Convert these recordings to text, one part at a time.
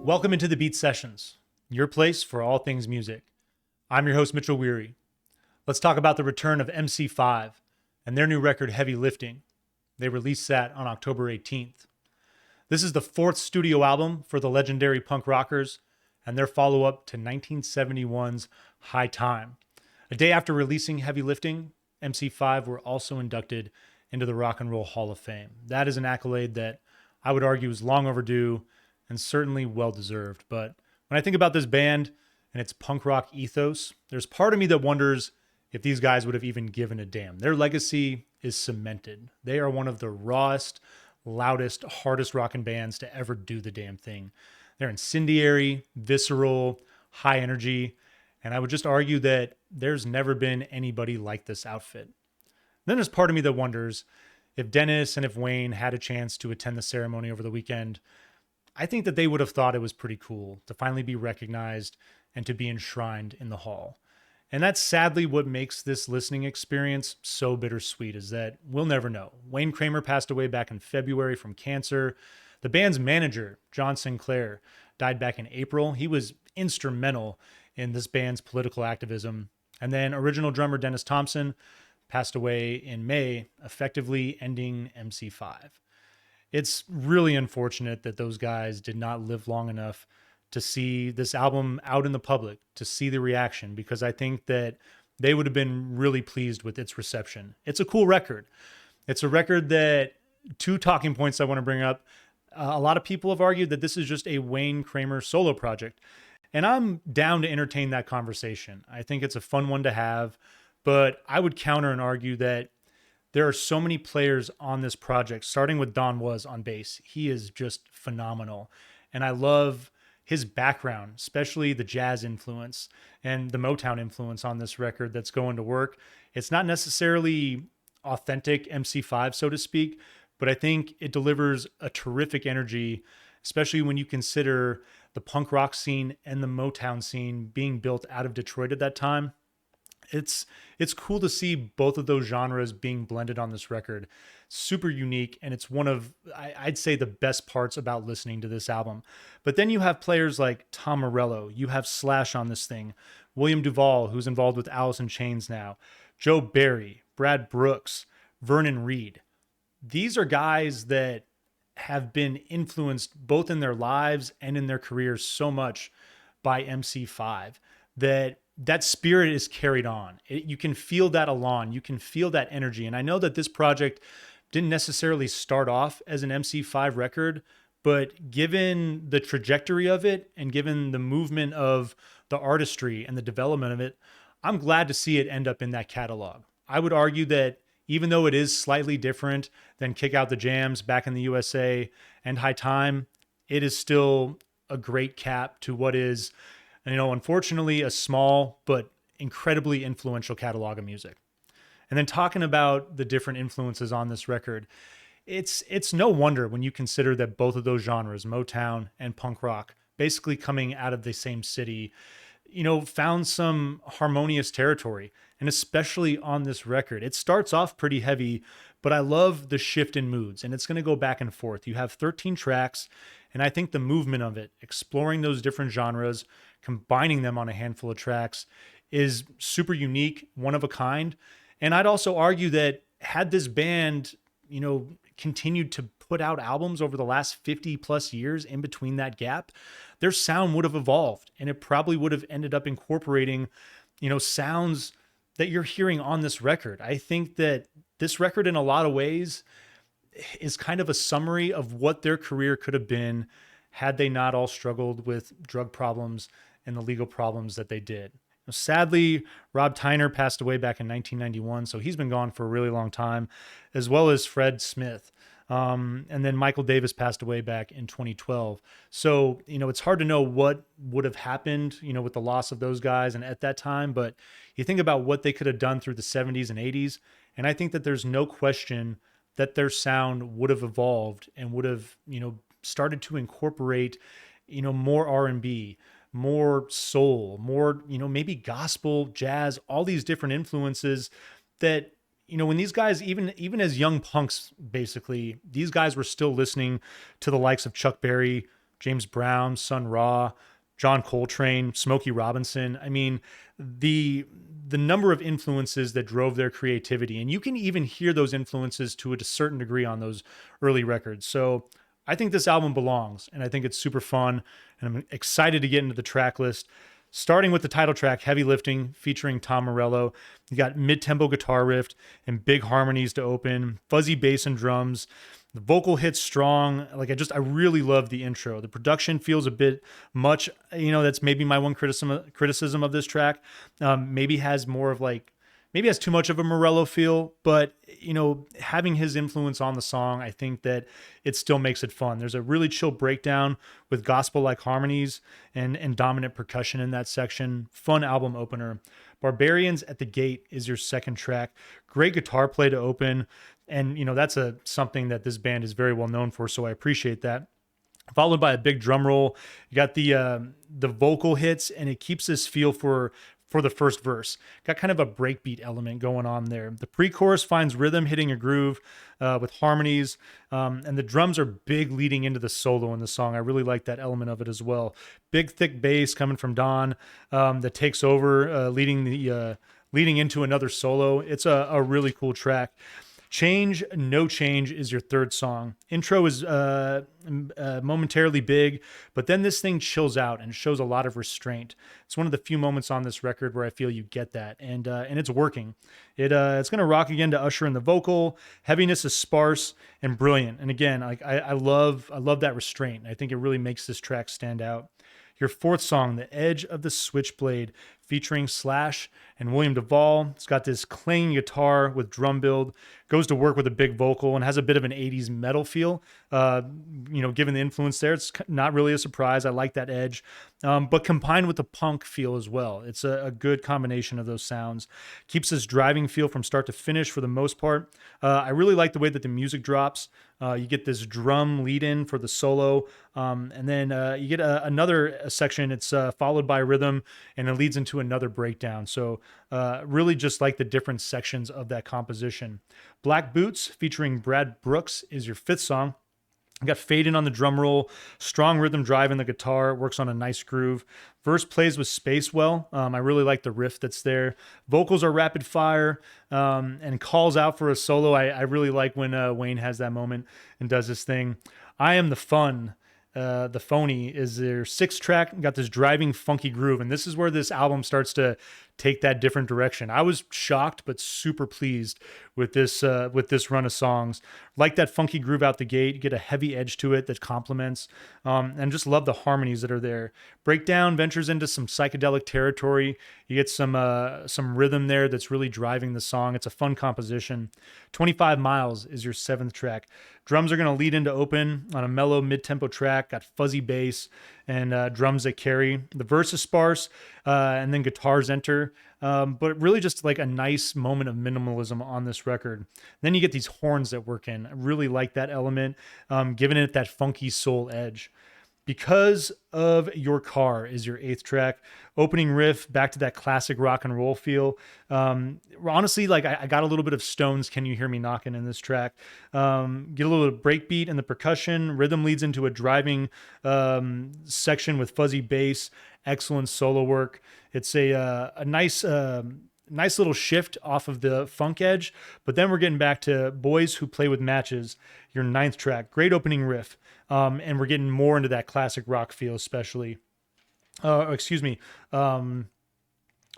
Welcome into the Beat Sessions, your place for all things music. I'm your host, Mitchell Weary. Let's talk about the return of MC5 and their new record, Heavy Lifting. They released that on October 18th. This is the fourth studio album for the legendary punk rockers and their follow-up to 1971's High Time. A day after releasing Heavy Lifting, MC5 were also inducted into the Rock and Roll Hall of Fame. That is an accolade that I would argue is long overdue and certainly well-deserved. But when I think about this band and its punk rock ethos, there's part of me that wonders if these guys would have even given a damn. Their legacy is cemented. They are one of the rawest, loudest, hardest rockin' bands to ever do the damn thing. They're incendiary, visceral, high energy, and I would just argue that there's never been anybody like this outfit. Then there's part of me that wonders if Dennis and if Wayne had a chance to attend the ceremony over the weekend, I think that they would have thought it was pretty cool to finally be recognized and to be enshrined in the hall. And that's sadly what makes this listening experience so bittersweet, is that we'll never know. Wayne Kramer passed away back in February from cancer. The band's manager, John Sinclair, died back in April. He was instrumental in this band's political activism. And then original drummer Dennis Thompson passed away in May, effectively ending MC5. It's really unfortunate that those guys did not live long enough to see this album out in the public, to see the reaction, because I think that they would have been really pleased with its reception. It's a cool record. It's a record that, two talking points I want to bring up. A lot of people have argued that this is just a Wayne Kramer solo project, and I'm down to entertain that conversation. I think it's a fun one to have, but I would counter and argue that there are so many players on this project, starting with Don Was on bass. He is just phenomenal. And I love his background, especially the jazz influence and the Motown influence on this record that's going to work. It's not necessarily authentic MC5, so to speak, but I think it delivers a terrific energy, especially when you consider the punk rock scene and the Motown scene being built out of Detroit at that time. It's cool to see both of those genres being blended on this record. Super unique, and it's one of, I'd say, the best parts about listening to this album. But then you have players like Tom Morello, you have Slash on this thing, William Duvall, who's involved with Alice in Chains now, Joe Barry, Brad Brooks, Vernon Reid. These are guys that have been influenced both in their lives and in their careers so much by MC5 that spirit is carried on. You can feel that elan, you can feel that energy. And I know that this project didn't necessarily start off as an MC5 record, but given the trajectory of it and given the movement of the artistry and the development of it, I'm glad to see it end up in that catalog. I would argue that even though it is slightly different than Kick Out the Jams, Back in the USA, and High Time, it is still a great cap to what is, unfortunately, a small but incredibly influential catalog of music. And then talking about the different influences on this record, it's no wonder when you consider that both of those genres, Motown and punk rock, basically coming out of the same city, found some harmonious territory. And especially on this record, it starts off pretty heavy, but I love the shift in moods, and it's going to go back and forth. You have 13 tracks, and I think the movement of it, exploring those different genres, combining them on a handful of tracks, is super unique, one of a kind. And I'd also argue that had this band, continued to put out albums over the last 50 plus years in between that gap, their sound would have evolved, and it probably would have ended up incorporating, sounds that you're hearing on this record. I think that this record in a lot of ways is kind of a summary of what their career could have been had they not all struggled with drug problems and the legal problems that they did. Sadly, Rob Tyner passed away back in 1991, so he's been gone for a really long time, as well as Fred Smith. And then Michael Davis passed away back in 2012. So, it's hard to know what would have happened, with the loss of those guys and at that time, but you think about what they could have done through the 70s and 80s, and I think that there's no question that their sound would have evolved and would have, started to incorporate, more R&B, more soul, more, maybe gospel, jazz, all these different influences that, when these guys, even as young punks, basically, these guys were still listening to the likes of Chuck Berry, James Brown, Sun Ra, John Coltrane, Smokey Robinson. I mean, the number of influences that drove their creativity, and you can even hear those influences to a certain degree on those early records. So I think this album belongs, and I think it's super fun, and I'm excited to get into the track list. Starting with the title track, Heavy Lifting, featuring Tom Morello. You got mid-tempo guitar riff and big harmonies to open, fuzzy bass and drums. The vocal hits strong. I really love the intro. The production feels a bit much. That's maybe my one criticism of this track. Maybe has too much of a Morello feel, but having his influence on the song, I think that it still makes it fun. There's a really chill breakdown with gospel-like harmonies and dominant percussion in that section. Fun album opener. Barbarians at the Gate is your second track. Great guitar play to open. And, that's something that this band is very well known for, so I appreciate that. Followed by a big drum roll. You got the vocal hits, and it keeps this feel for the first verse. Got kind of a breakbeat element going on there. The pre-chorus finds rhythm hitting a groove with harmonies, and the drums are big leading into the solo in the song. I really like that element of it as well. Big, thick bass coming from Don that takes over, leading into another solo. It's a really cool track. Change, No Change is your third song. Intro is momentarily big, but then this thing chills out and shows a lot of restraint. It's one of the few moments on this record where I feel you get that, and it's working. It's going to rock again to usher in the vocal. Heaviness is sparse and brilliant, and again, I love that restraint. I think it really makes this track stand out. Your fourth song, The Edge of the Switchblade, featuring Slash and William Duvall. It's got this clanging guitar with drum build, goes to work with a big vocal, and has a bit of an 80s metal feel. Given the influence there, it's not really a surprise. I like that edge, but combined with the punk feel as well. It's a good combination of those sounds. Keeps this driving feel from start to finish for the most part. I really like the way that the music drops. You get this drum lead in for the solo, and then you get another section. It's followed by rhythm, and it leads into another breakdown. So really just like the different sections of that composition. Black Boots featuring Brad Brooks is your fifth song. You got fade in on the drum roll, strong rhythm drive in the guitar, works on a nice groove. Verse plays with space well. I really like the riff that's there. Vocals are rapid fire and calls out for a solo. I really like when Wayne has that moment and does this thing. I Am the Fun. The Phony is their sixth track. Got this driving funky groove, and this is where this album starts to take that different direction. I was shocked but super pleased with this run of songs. Like that funky groove out the gate. You get a heavy edge to it that complements, and just love the harmonies that are there. Breakdown ventures into some psychedelic territory. You get some rhythm there that's really driving the song. It's a fun composition. 25 Miles is your seventh track. Drums are going to lead into open on a mellow mid-tempo track. Got fuzzy bass and drums that carry. The verse is sparse, and then guitars enter. But really just like a nice moment of minimalism on this record. Then you get these horns that work in. I really like that element, giving it that funky soul edge. Because of Your Car is your eighth track. Opening riff, back to that classic rock and roll feel. Honestly, I got a little bit of Stones' Can You Hear Me Knocking in this track. Get a little breakbeat in the percussion. Rhythm leads into a driving section with fuzzy bass. Excellent solo work. It's a nice little shift off of the funk edge, but then we're getting back to Boys Who Play With Matches, your ninth track. Great opening riff, and we're getting more into that classic rock feel, especially.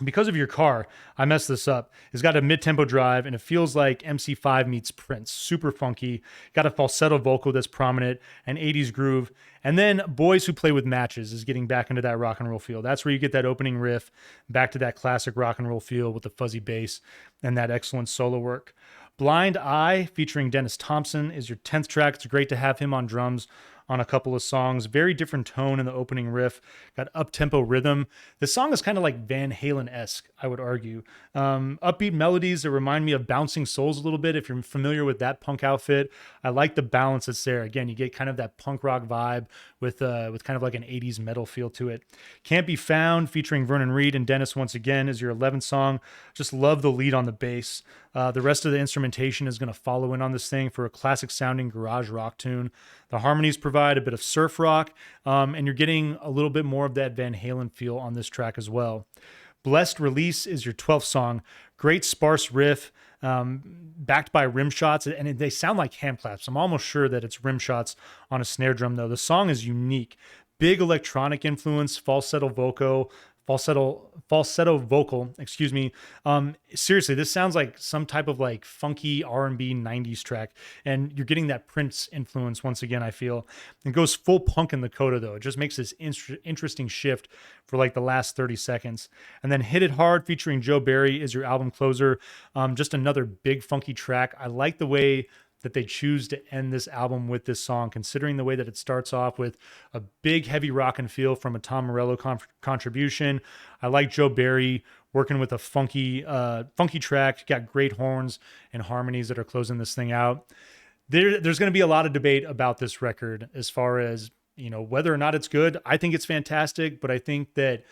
Because of Your Car, I messed this up. It's got a mid-tempo drive, and it feels like MC5 meets Prince. Super funky. Got a falsetto vocal that's prominent, an 80s groove. And then Boys Who Play With Matches is getting back into that rock and roll feel. That's where you get that opening riff, back to that classic rock and roll feel with the fuzzy bass and that excellent solo work. Blind Eye, featuring Dennis Thompson, is your 10th track. It's great to have him on drums on a couple of songs. Very different tone in the opening riff. Got up-tempo rhythm. This song is kind of like Van Halen-esque, I would argue. Upbeat melodies that remind me of Bouncing Souls a little bit, if you're familiar with that punk outfit. I like the balance that's there. Again, you get kind of that punk rock vibe with kind of like an 80s metal feel to it. Can't Be Found, featuring Vernon Reid and Dennis once again, is your 11th song. Just love the lead on the bass. The rest of the instrumentation is going to follow in on this thing for a classic sounding garage rock tune. The harmonies provide a bit of surf rock, and you're getting a little bit more of that Van Halen feel on this track as well. Blessed Release is your 12th song. Great sparse riff, backed by rim shots, and they sound like hand claps. I'm almost sure that it's rim shots on a snare drum, though. The song is unique. Big electronic influence, falsetto vocal, excuse me. Seriously, this sounds like some type of like funky R&B 90s track, and you're getting that Prince influence once again, I feel. It goes full punk in the coda, though. It just makes this interesting shift for like the last 30 seconds. And then Hit It Hard, featuring Joe Barry, is your album closer. Just another big funky track. I like the way that they choose to end this album with this song, considering the way that it starts off with a big heavy rock and feel from a Tom Morello contribution. I like Joe Barry working with a funky track. Got great horns and harmonies that are closing this thing out. There's going to be a lot of debate about this record as far as, whether or not it's good. I think it's fantastic, but I think that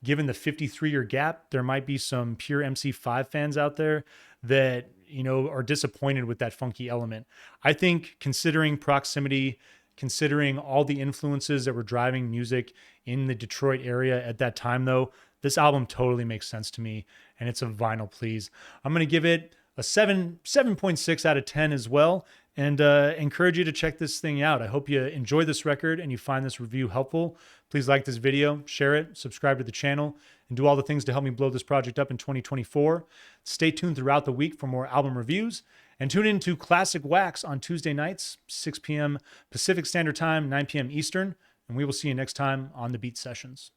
given the 53-year gap, there might be some pure MC5 fans out there that are disappointed with that funky element. I think, considering proximity, considering all the influences that were driving music in the Detroit area at that time, though, this album totally makes sense to me, and it's a vinyl please. I'm going to give it a 7.6 out of 10 as well, and encourage you to check this thing out. I hope you enjoy this record and you find this review helpful. Please like this video, share it, subscribe to the channel, and do all the things to help me blow this project up in 2024. Stay tuned throughout the week for more album reviews, and tune in to Classic Wax on Tuesday nights, 6 p.m. Pacific Standard Time, 9 p.m. Eastern, and we will see you next time on The Beat Sessions.